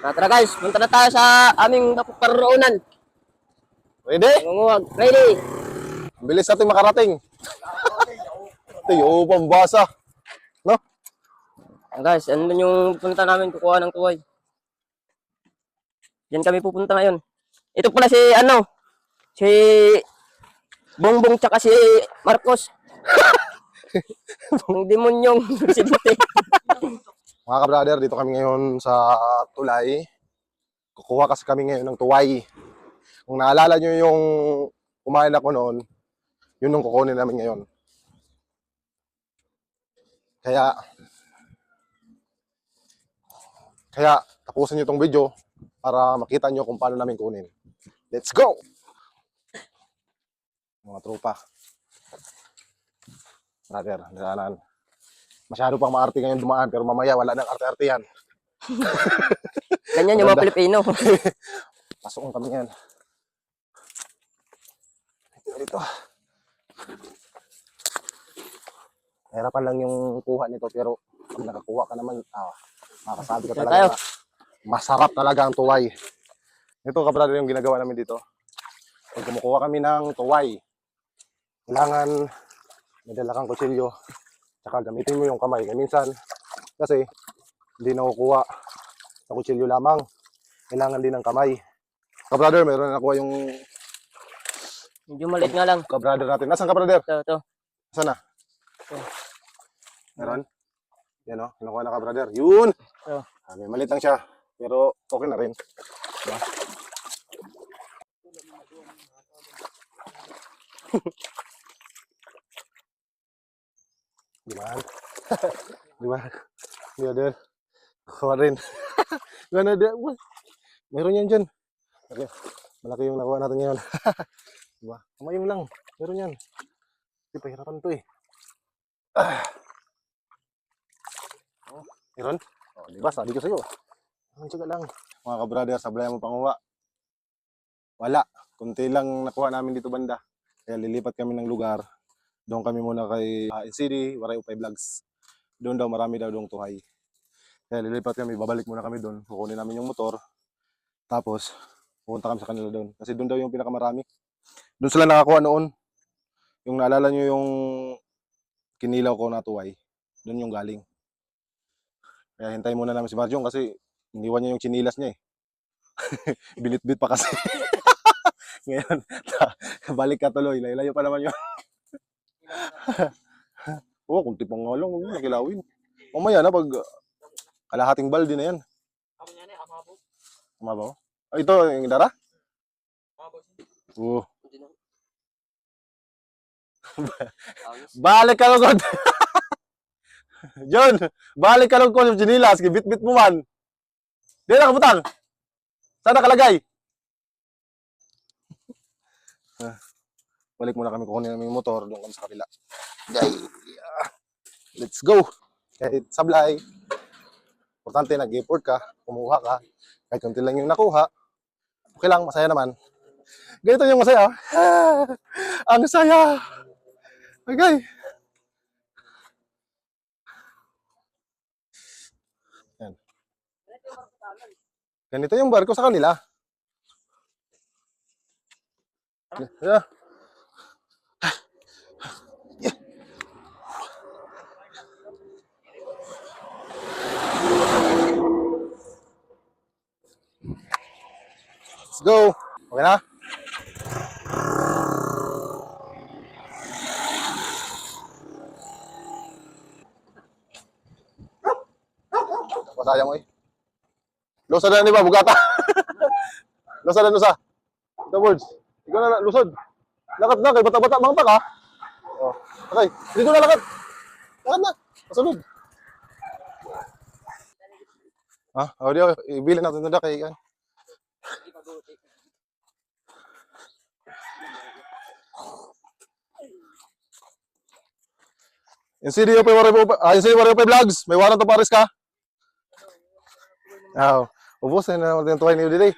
Tara guys, punta na tayo sa aming napuparoonan. Ready? Nangunguwag. Ready? Ang bilis natin makarating. Ito yung pambasa. No? Guys, ano na yung punta namin kukuha ng tuway. Diyan kami pupunta ngayon. Ito pala si Bongbong tsaka si Marcos. Ang demonyong presidente. Mga ka-brother, dito kami ngayon sa Tulay. Kukuha kasi kami ngayon ng tuway. Kung naalala nyo yung kumain ako noon, yun yung kukunin namin ngayon. Kaya tapusin nyo itong video para makita nyo kung paano namin kunin. Let's go! Mga tropa. Brother, daanan. Masyado pang maarte ngayon dumaan, pero mamaya wala nang arte-arte yan. Ganyan yung mga Pilipino. Pasok kami yan. Dito. Hirapan lang yung kuha nito, pero pag nakakuha ka naman, makasabi ka talaga na masarap talaga ang tuway. Ito kabrado yung ginagawa namin dito. Pag kumukuha kami ng tuway, kailangan may dala kang kutsilyo, tsaka gamitin mo yung kamay. Minsan, kasi hindi nakukuha sa kutsilyo lamang, kailangan din ng kamay. Kabrother, meron na nakuha yung Medyo maliit nga lang. kabrother natin. Nasaan kabrother? Ito. Saan na? Meron? Yan o, kinukuha na kabrother. Yun! Oh. May maliit lang siya, pero okay na rin. Diba? Diba? Diba? Brother. Kuha rin. Gana din. Meron yan dyan. Okay. Malaki yung nakuha natin ngayon. Diba? Kamayong lang. Meron yan. Hindi, pahirapan to eh. Meron? O, diba? Sabi ko sa'yo. Ang tsaga lang. Mga ka-brother, sablayan mo panguha. Wala. Kunti lang nakuha namin dito banda. Kaya lilipat kami ng lugar. Doon kami muna kay NCD, Waray Upay Vlogs. Doon daw, marami daw doong tuhay. Kaya lilipat kami, babalik muna kami doon. Kukunin namin yung motor. Tapos, pupunta kami sa kanila doon. Kasi doon daw yung pinakamarami. Doon sila nakakuha noon. Yung naalala nyo yung kinilaw ko na tuway. Doon yung galing. Kaya hintayin muna namin si Marjong kasi iniwan niya yung chinilas niya eh. Binitbit pa kasi. Ngayon, balik ka tuloy. Layo pa naman yun. Oo, kung tipong nga lang, huwag mo nakilawin. Mamaya na pag kalahating balde na yan. Amabaw? Oh, ito, yung dara? Oo. Balik ka lugod. John, balik ka lugod yung chinilas. Bit-bit mo man. Di na kabutang. Saan nakalagay? Balik muna kami, kukunin namin yung motor. Doon kami sa kabila. Let's go. Kahit sablay. Importante, nag-effort ka. Kumuha ka. Kahit kunti lang yung nakuha. Okay lang, masaya naman. Ganito yung masaya. Ang saya. Okay. Yan. Ganito yung barko sa kanila. Yeah. Let's go. Okay na? Pasaya mo eh. Lusod na ni ba? Bugata. Lusod na nusa. The words. Ikaw na lusod. Lakad na kay bata-bata mga taka. Oh. Okay. Dito na lakad. Lakad na. Pasunod. Ha? Oh, di ibilin natin na kay kan. NCD Waray Upay Vlogs. May warang to pares ka. Ubos na natin yung tuway niyo dito.